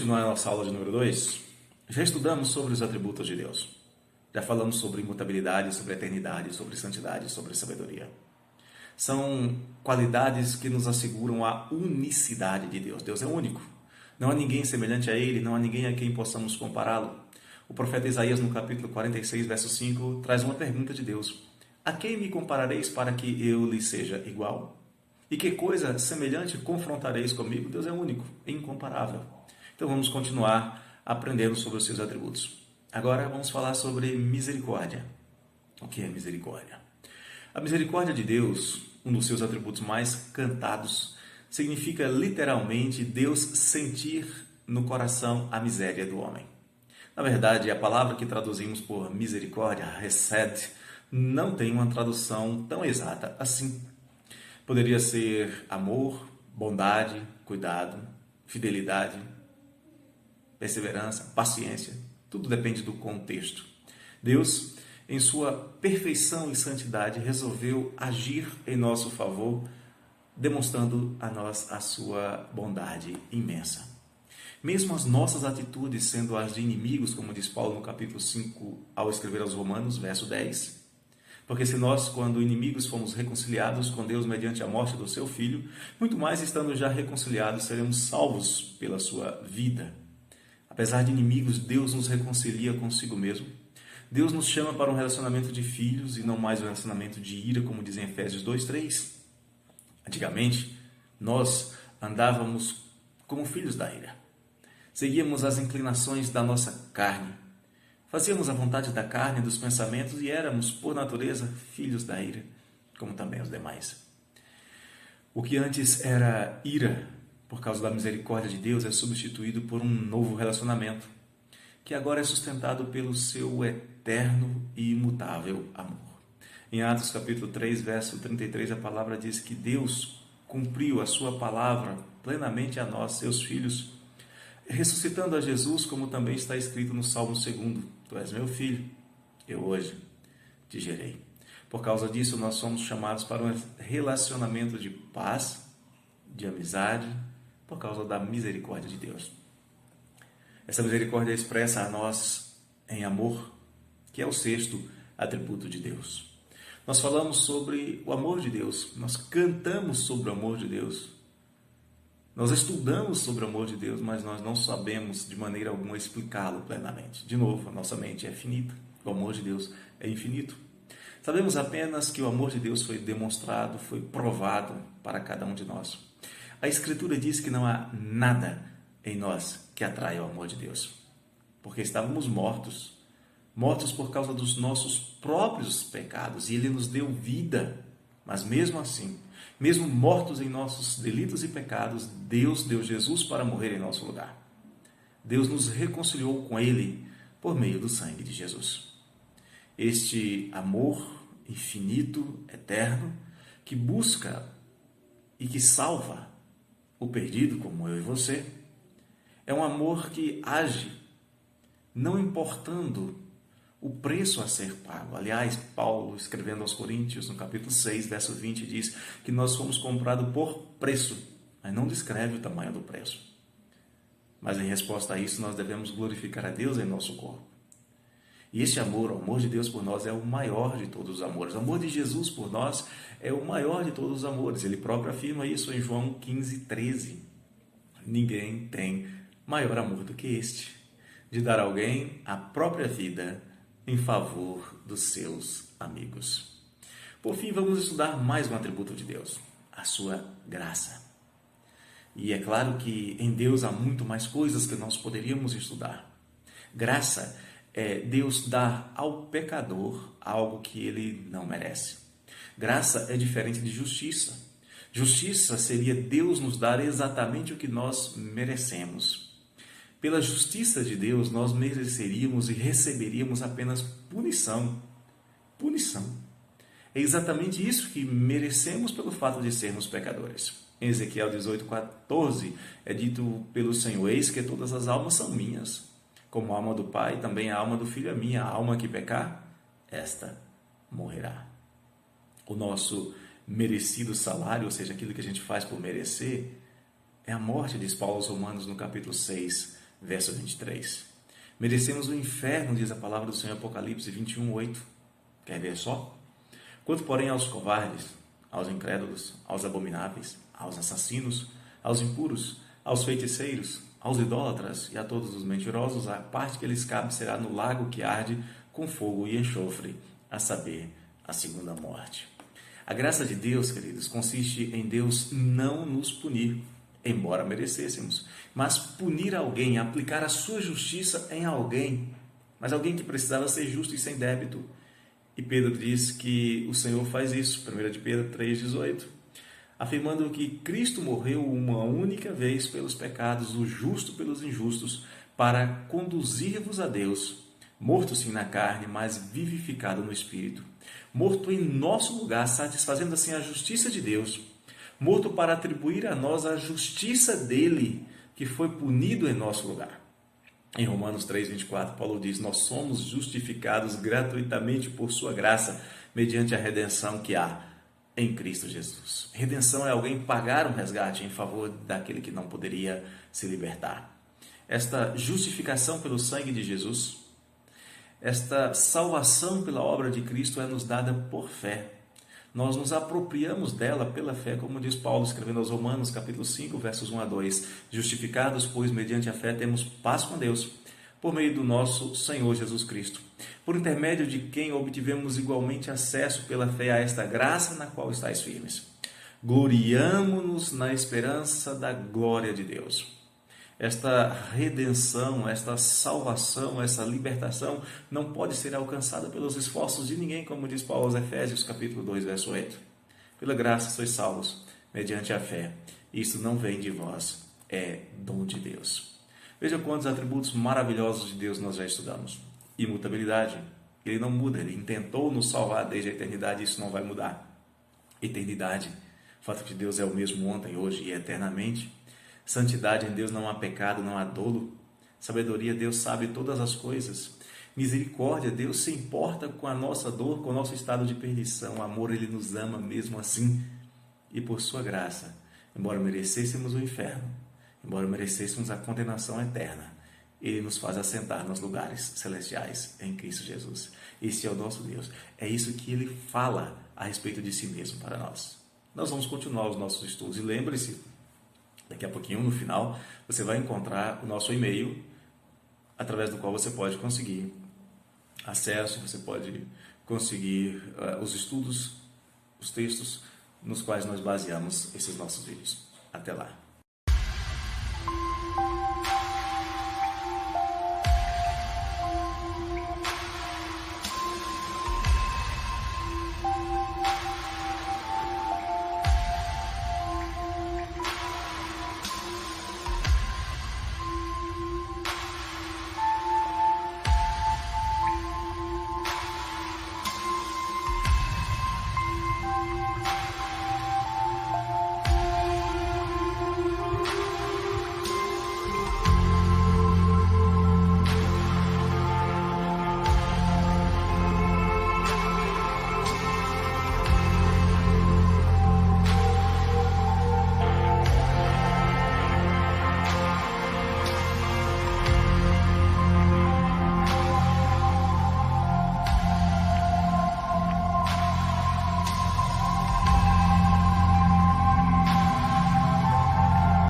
continuar a nossa aula de número 2, já estudamos sobre os atributos de Deus. Já falamos sobre imutabilidade, sobre eternidade, sobre santidade, sobre sabedoria. São qualidades que nos asseguram a unicidade de Deus. Deus é único. Não há ninguém semelhante a Ele, não há ninguém a quem possamos compará-lo. O profeta Isaías, no capítulo 46, verso 5, traz uma pergunta de Deus. A quem me comparareis para que eu lhe seja igual? E que coisa semelhante confrontareis comigo? Deus é único, incomparável. Então vamos continuar aprendendo sobre os seus atributos. Agora vamos falar sobre misericórdia. O que é misericórdia? A misericórdia de Deus, um dos seus atributos mais cantados, significa literalmente Deus sentir no coração a miséria do homem. Na verdade, a palavra que traduzimos por misericórdia, hesed, não tem uma tradução tão exata assim. Poderia ser amor, bondade, cuidado, fidelidade, perseverança, paciência. Tudo depende do contexto. Deus, em sua perfeição e santidade, resolveu agir em nosso favor, demonstrando a nós a sua bondade imensa. Mesmo as nossas atitudes sendo as de inimigos, como diz Paulo no capítulo 5, ao escrever aos Romanos, verso 10. Porque se nós, quando inimigos, fomos reconciliados com Deus mediante a morte do seu Filho, muito mais estando já reconciliados, seremos salvos pela sua vida. Apesar de inimigos, Deus nos reconcilia consigo mesmo. Deus nos chama para um relacionamento de filhos e não mais um relacionamento de ira, como diz em Efésios 2:3. Antigamente, nós andávamos como filhos da ira. Seguíamos as inclinações da nossa carne. Fazíamos a vontade da carne e dos pensamentos e éramos, por natureza, filhos da ira, como também os demais. O que antes era ira, por causa da misericórdia de Deus, é substituído por um novo relacionamento, que agora é sustentado pelo seu eterno e imutável amor. Em Atos capítulo 3, verso 33, a palavra diz que Deus cumpriu a sua palavra plenamente a nós, seus filhos, ressuscitando a Jesus, como também está escrito no Salmo 2, Tu és meu filho, eu hoje te gerei. Por causa disso, nós somos chamados para um relacionamento de paz, de amizade, por causa da misericórdia de Deus. Essa misericórdia expressa a nós em amor, que é o sexto atributo de Deus. Nós falamos sobre o amor de Deus, nós cantamos sobre o amor de Deus, nós estudamos sobre o amor de Deus, mas nós não sabemos de maneira alguma explicá-lo plenamente. De novo, a nossa mente é finita, o amor de Deus é infinito. Sabemos apenas que o amor de Deus foi demonstrado, foi provado para cada um de nós. A Escritura diz que não há nada em nós que atrai o amor de Deus, porque estávamos mortos por causa dos nossos próprios pecados, e Ele nos deu vida, mas mesmo assim, mesmo mortos em nossos delitos e pecados, Deus deu Jesus para morrer em nosso lugar. Deus nos reconciliou com Ele por meio do sangue de Jesus. Este amor infinito, eterno, que busca e que salva o perdido, como eu e você, é um amor que age não importando o preço a ser pago. Aliás, Paulo, escrevendo aos Coríntios, no capítulo 6, verso 20, diz que nós fomos comprados por preço, mas não descreve o tamanho do preço. Mas em resposta a isso, nós devemos glorificar a Deus em nosso corpo. E este amor, o amor de Deus por nós, é o maior de todos os amores. O amor de Jesus por nós é o maior de todos os amores. Ele próprio afirma isso em João 15:13. Ninguém tem maior amor do que este, de dar a alguém a própria vida em favor dos seus amigos. Por fim, vamos estudar mais um atributo de Deus, a sua graça. E é claro que em Deus há muito mais coisas que nós poderíamos estudar. Graça é Deus dar ao pecador algo que ele não merece. Graça é diferente de justiça. Justiça seria Deus nos dar exatamente o que nós merecemos. Pela justiça de Deus, nós mereceríamos e receberíamos apenas punição. Punição. É exatamente isso que merecemos pelo fato de sermos pecadores. Em Ezequiel 18:14 é dito pelo Senhor: Eis que todas as almas são minhas. Como a alma do Pai, também a alma do Filho é minha. A alma que pecar, esta morrerá. O nosso merecido salário, ou seja, aquilo que a gente faz por merecer, é a morte, diz Paulo aos Romanos no capítulo 6, verso 23. Merecemos o inferno, diz a palavra do Senhor, Apocalipse 21:8. Quer ver só? Quanto, porém, aos covardes, aos incrédulos, aos abomináveis, aos assassinos, aos impuros, aos feiticeiros, aos idólatras e a todos os mentirosos, a parte que lhes cabe será no lago que arde com fogo e enxofre, a saber, a segunda morte. A graça de Deus, queridos, consiste em Deus não nos punir, embora merecêssemos, mas punir alguém, aplicar a sua justiça em alguém, mas alguém que precisava ser justo e sem débito. E Pedro diz que o Senhor faz isso, 1 de Pedro 3,18, afirmando que Cristo morreu uma única vez pelos pecados, o justo pelos injustos, para conduzir-vos a Deus, morto sim na carne, mas vivificado no Espírito, morto em nosso lugar, satisfazendo assim a justiça de Deus, morto para atribuir a nós a justiça dele, que foi punido em nosso lugar. Em Romanos 3,24, Paulo diz: nós somos justificados gratuitamente por sua graça, mediante a redenção que há em Cristo Jesus. Redenção é alguém pagar um resgate em favor daquele que não poderia se libertar. Esta justificação pelo sangue de Jesus, esta salvação pela obra de Cristo é nos dada por fé. Nós nos apropriamos dela pela fé, como diz Paulo escrevendo aos Romanos, capítulo 5, versos 1 a 2. Justificados, pois, mediante a fé, temos paz com Deus, por meio do nosso Senhor Jesus Cristo, por intermédio de quem obtivemos igualmente acesso pela fé a esta graça na qual estáis firmes. Gloriamo-nos na esperança da glória de Deus. Esta redenção, esta salvação, essa libertação não pode ser alcançada pelos esforços de ninguém, como diz Paulo aos Efésios, capítulo 2, verso 8. Pela graça sois salvos, mediante a fé. Isso não vem de vós, é dom de Deus. Veja quantos atributos maravilhosos de Deus nós já estudamos. Imutabilidade, Ele não muda, Ele intentou nos salvar desde a eternidade, isso não vai mudar. Eternidade, o fato de Deus é o mesmo ontem, hoje e eternamente. Santidade, em Deus não há pecado, não há dolo. Sabedoria, Deus sabe todas as coisas. Misericórdia, Deus se importa com a nossa dor, com o nosso estado de perdição. Amor, Ele nos ama mesmo assim. E por sua graça, embora merecêssemos o inferno, embora merecêssemos a condenação eterna, Ele nos faz assentar nos lugares celestiais em Cristo Jesus. Esse é o nosso Deus. É isso que Ele fala a respeito de si mesmo para nós. Nós vamos continuar os nossos estudos. E lembre-se, daqui a pouquinho, no final, você vai encontrar o nosso e-mail, através do qual você pode conseguir acesso, você pode conseguir os estudos, os textos nos quais nós baseamos esses nossos vídeos. Até lá!